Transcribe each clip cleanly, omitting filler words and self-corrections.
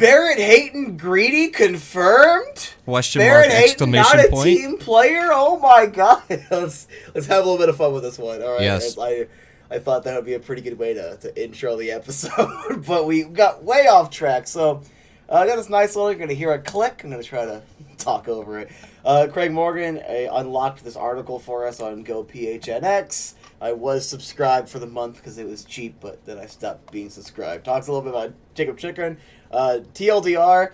Barrett Hayton greedy confirmed? Question Barrett mark, Hayton exclamation not a point. team player? Oh my god. let's have a little bit of fun with this one. All right. Yes. I thought that would be a pretty good way to intro the episode, but we got way off track. So I got this nice little, you're going to hear a click. I'm going to try to talk over it. Craig Morgan unlocked this article for us on GoPHNX. I was subscribed for the month because it was cheap, but then I stopped being subscribed. Talks a little bit about Jacob Chikrin. TLDR,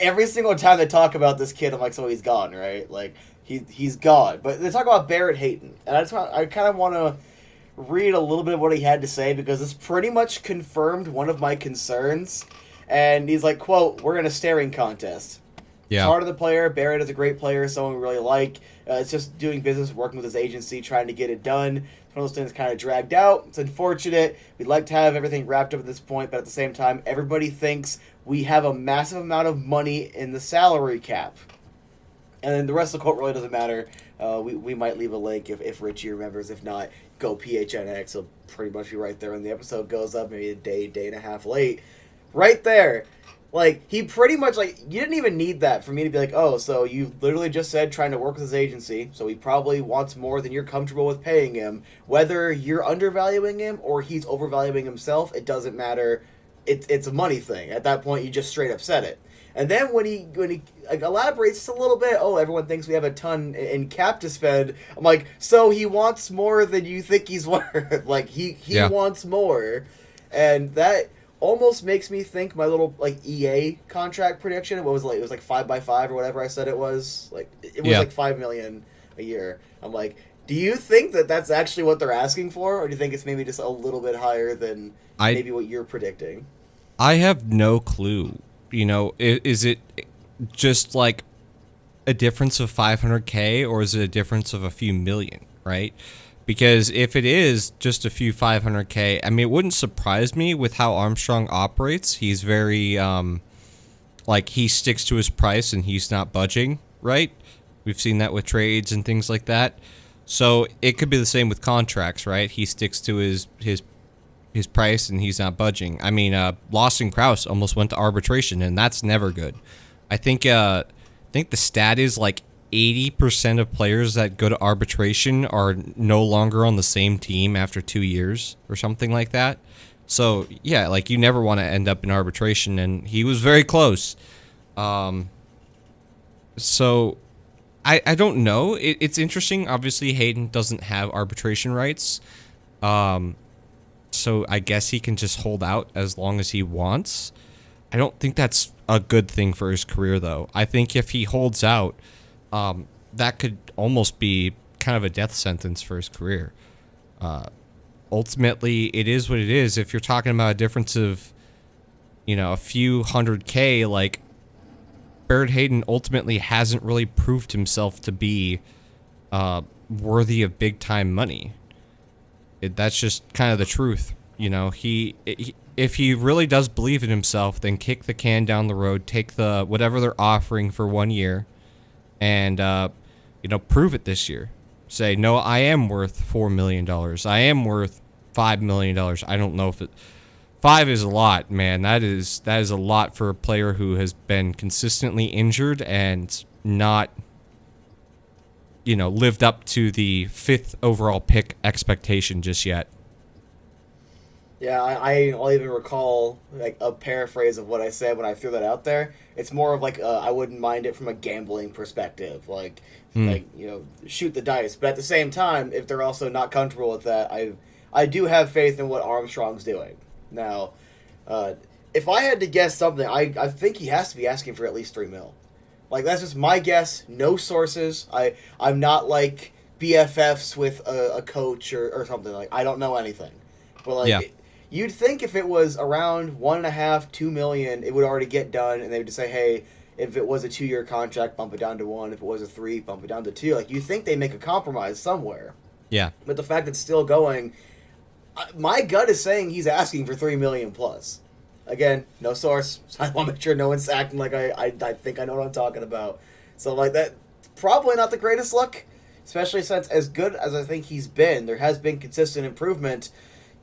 every single time they talk about this kid, I'm like, so he's gone, right? Like, he's gone. But they talk about Barrett Hayton, and I kind of want to read a little bit of what he had to say because this pretty much confirmed one of my concerns. And he's like, quote, "We're in a staring contest. Yeah. Heart of the player. Barrett is a great player, someone we really like. It's just doing business, working with his agency, trying to get it done. It's one of those things kind of dragged out. It's unfortunate. We'd like to have everything wrapped up at this point, but at the same time, everybody thinks we have a massive amount of money in the salary cap." And then the rest of the quote really doesn't matter. We might leave a link if Richie remembers. If not, go PHNX. It'll pretty much be right there when the episode goes up, maybe a day and a half late. Right there. Like, he pretty much, like, you didn't even need that for me to be like, oh, so you literally just said trying to work with his agency, so he probably wants more than you're comfortable with paying him. Whether you're undervaluing him or he's overvaluing himself, it doesn't matter. It's a money thing. At that point, you just straight up said it. And then when he like, elaborates just a little bit, oh, everyone thinks we have a ton in cap to spend. I'm like, so he wants more than you think he's worth. Like, he wants more. And that almost makes me think my little, like, EA contract prediction. What was it, like? It was like 5x5 or whatever I said it was. Like, it was like $5 million a year. I'm like, do you think that that's actually what they're asking for, or do you think it's maybe just a little bit higher than maybe what you're predicting? I have no clue. You know, is it just like a difference of $500K, or is it a difference of a few million, right? Because if it is just a few $500K, I mean, it wouldn't surprise me with how Armstrong operates. He's very, like, he sticks to his price and he's not budging, right? We've seen that with trades and things like that. So it could be the same with contracts, right? He sticks to his price and he's not budging. I mean, Lawson Krause almost went to arbitration, and that's never good. I think the stat is like 80% of players that go to arbitration are no longer on the same team after 2 years or something like that. So, yeah, like, you never want to end up in arbitration, and he was very close. So, I don't know. It's interesting. Obviously, Hayden doesn't have arbitration rights. So I guess he can just hold out as long as he wants. I don't think that's a good thing for his career, though. I think if he holds out, that could almost be kind of a death sentence for his career. Ultimately, it is what it is. If you're talking about a difference of, you know, a few $100K, like, Barrett Hayton ultimately hasn't really proved himself to be worthy of big-time money. That's just kind of the truth. You know, if he really does believe in himself, then kick the can down the road, take the whatever they're offering for 1 year, and you know, prove it this year. Say, no, I am worth $4 million. I am worth $5 million. I don't know if 5 is a lot, man. That is a lot for a player who has been consistently injured and not, you know, lived up to the 5th overall pick expectation just yet. Yeah, I'll even recall, like, a paraphrase of what I said when I threw that out there. It's more of like, I wouldn't mind it from a gambling perspective. Like, you know, shoot the dice. But at the same time, if they're also not comfortable with that, I do have faith in what Armstrong's doing. Now, if I had to guess something, I think he has to be asking for at least $3 million. Like, that's just my guess. No sources. I'm not, like, BFFs with a coach or something. Like, I don't know anything. But, like, yeah. You'd think if it was around $1.5, $2 million, it would already get done, and they would just say, hey, if it was a 2-year contract, bump it down to 1. If it was a 3, bump it down to 2. Like, you think they make a compromise somewhere. Yeah. But the fact that it's still going, my gut is saying he's asking for $3 million plus. Again, no source. So I want to make sure no one's acting like I think I know what I'm talking about. So, like, that, probably not the greatest look, especially since, as good as I think he's been, there has been consistent improvement.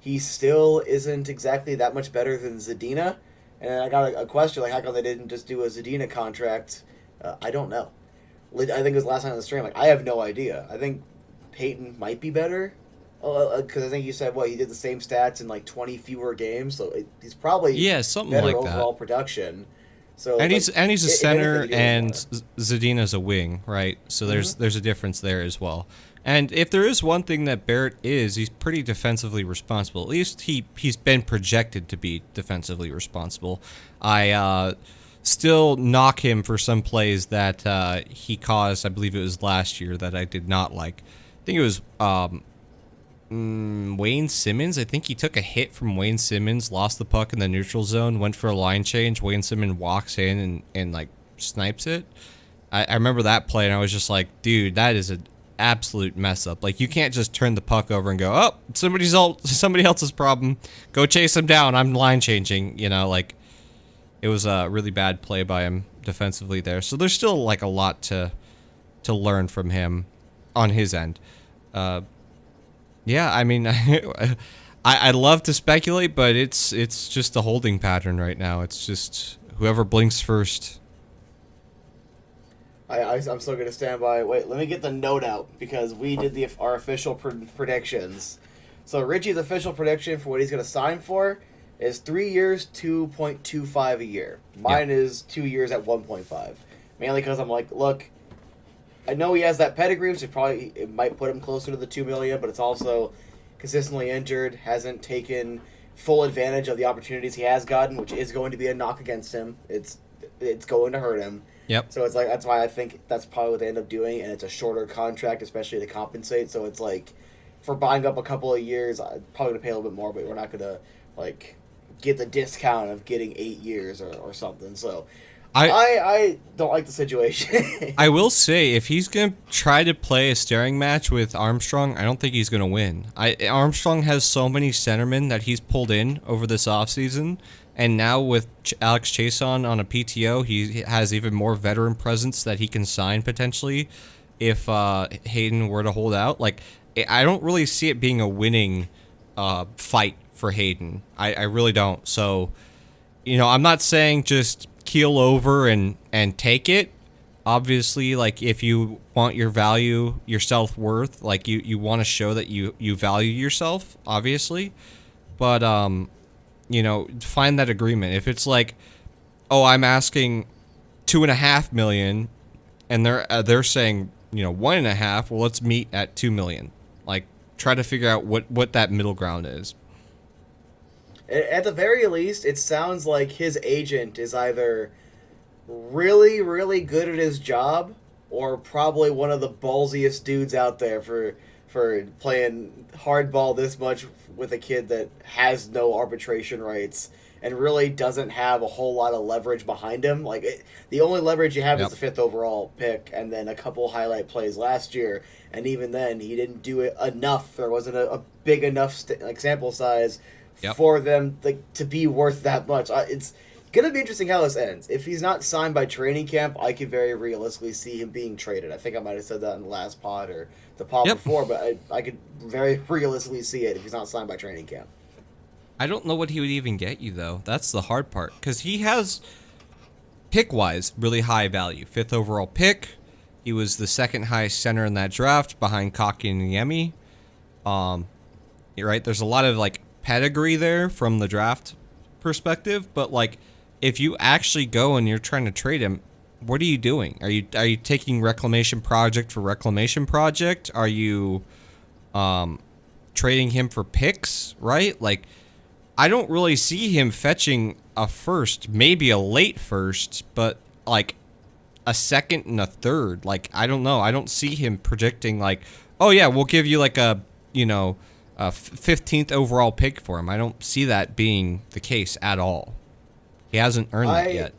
He still isn't exactly that much better than Zadina. And then I got a question like, how come they didn't just do a Zadina contract? I don't know. I think it was last night on the stream. Like, I have no idea. I think Peyton might be better. Because I think you said, he did the same stats in like 20 fewer games, so he's probably something better like overall that. production. So And like, he's a if center, anything, and Zadina's a wing, right? So there's a difference there as well. And if there is one thing that Barrett is, he's pretty defensively responsible. At least he's been projected to be defensively responsible. I still knock him for some plays that he caused. I believe it was last year that I did not like. I think it was Wayne Simmons. I think he took a hit from Wayne Simmons, lost the puck in the neutral zone, went for a line change. Wayne Simmons walks in and like snipes it. I remember that play, and I was just like, dude, that is an absolute mess up. Like, you can't just turn the puck over and go, oh, somebody else's problem. Go chase him down. I'm line changing. Like, it was a really bad play by him defensively there. So there's still like a lot to learn from him on his end. Yeah, I mean, I'd love to speculate, but it's just a holding pattern right now. It's just whoever blinks first. I'm still going to stand by. Wait, let me get the note out because we did our official predictions. So Richie's official prediction for what he's going to sign for is 3 years, 2.25 a year. Mine is 2 years at 1.5. Mainly because I'm like, look, I know he has that pedigree, which it might put him closer to the $2 million, but it's also consistently injured, hasn't taken full advantage of the opportunities he has gotten, which is going to be a knock against him. It's going to hurt him. Yep. So it's like that's why I think that's probably what they end up doing, and it's a shorter contract, especially to compensate. So it's like for buying up a couple of years, I'm probably gonna pay a little bit more, but we're not gonna like get the discount of getting 8 years or something. So. I don't like the situation. I will say, if he's going to try to play a staring match with Armstrong, I don't think he's going to win. Armstrong has so many centermen that he's pulled in over this offseason, and now with Alex Chason on a PTO, he has even more veteran presence that he can sign potentially if Hayton were to hold out. Like, I don't really see it being a winning fight for Hayton. I really don't. So, I'm not saying just keel over and take it. Obviously, like, if you want your value, your self-worth, like, you want to show that you value yourself, obviously, but find that agreement. If it's like, oh, I'm asking $2.5 million and they're saying 1.5, well, let's meet at $2 million. Like, try to figure out what that middle ground is. At the very least, it sounds like his agent is either really, really good at his job or probably one of the ballsiest dudes out there for playing hardball this much with a kid that has no arbitration rights and really doesn't have a whole lot of leverage behind him. Like, the only leverage you have is the 5th overall pick and then a couple highlight plays last year, and even then, he didn't do it enough. There wasn't a big enough sample size for them to be worth that much. It's going to be interesting how this ends. If he's not signed by training camp, I could very realistically see him being traded. I think I might have said that in the last pod or the pod before, but I could very realistically see it if he's not signed by training camp. I don't know what he would even get you, though. That's the hard part, because he has, pick-wise, really high value. 5th overall pick. He was the 2nd highest center in that draft, behind Kaki and Niemi. You're right, there's a lot of, like, pedigree there from the draft perspective, but like if you actually go and you're trying to trade him, what are you doing? Are you taking reclamation project for reclamation project? Are you trading him for picks, right? Like, I don't really see him fetching a first, maybe a late first, but like a 2nd and a 3rd. Like, I don't know. I don't see him predicting like, oh yeah, we'll give you like a 15th overall pick for him. I don't see that being the case at all. He hasn't earned that yet.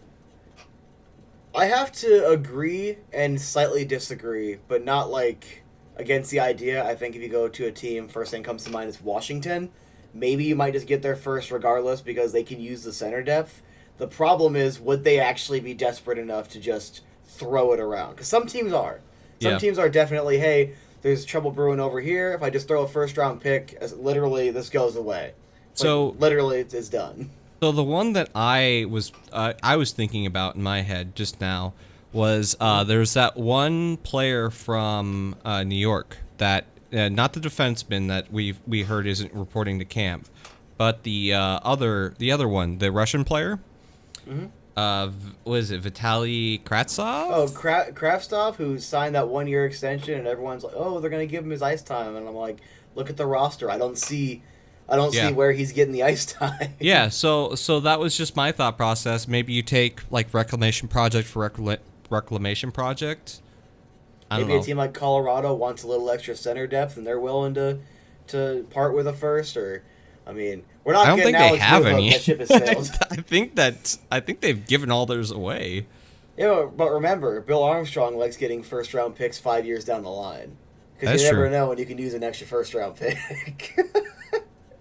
I have to agree and slightly disagree, but not like against the idea. I think if you go to a team, first thing comes to mind is Washington. Maybe you might just get there first regardless because they can use the center depth. The problem is, would they actually be desperate enough to just throw it around? Because some teams are. Some teams are definitely, hey, there's trouble brewing over here. If I just throw a first-round pick, literally, this goes away. So literally, it's done. So the one that I was thinking about in my head just now was there's that one player from New York that not the defenseman that we heard isn't reporting to camp, but the other one, the Russian player. Mm-hmm. What is it, Vitaly Kravtsov? Oh, Kravtsov, who signed that 1 year extension, and everyone's like, "Oh, they're gonna give him his ice time," and I'm like, "Look at the roster. I don't see Yeah. where he's getting the ice time." Yeah, so that was just my thought process. Maybe you take like reclamation project for reclamation project. I don't Maybe a know. team like Colorado wants a little extra center depth, and they're willing to part with a first. Or, I mean, we're I not don't getting think they Alex have Newhook. any. That ship has sailed. I think they've given all theirs away. Yeah, but remember, Bill Armstrong likes getting first round picks 5 years down the line because That's you never true. know when you can use an extra first round pick.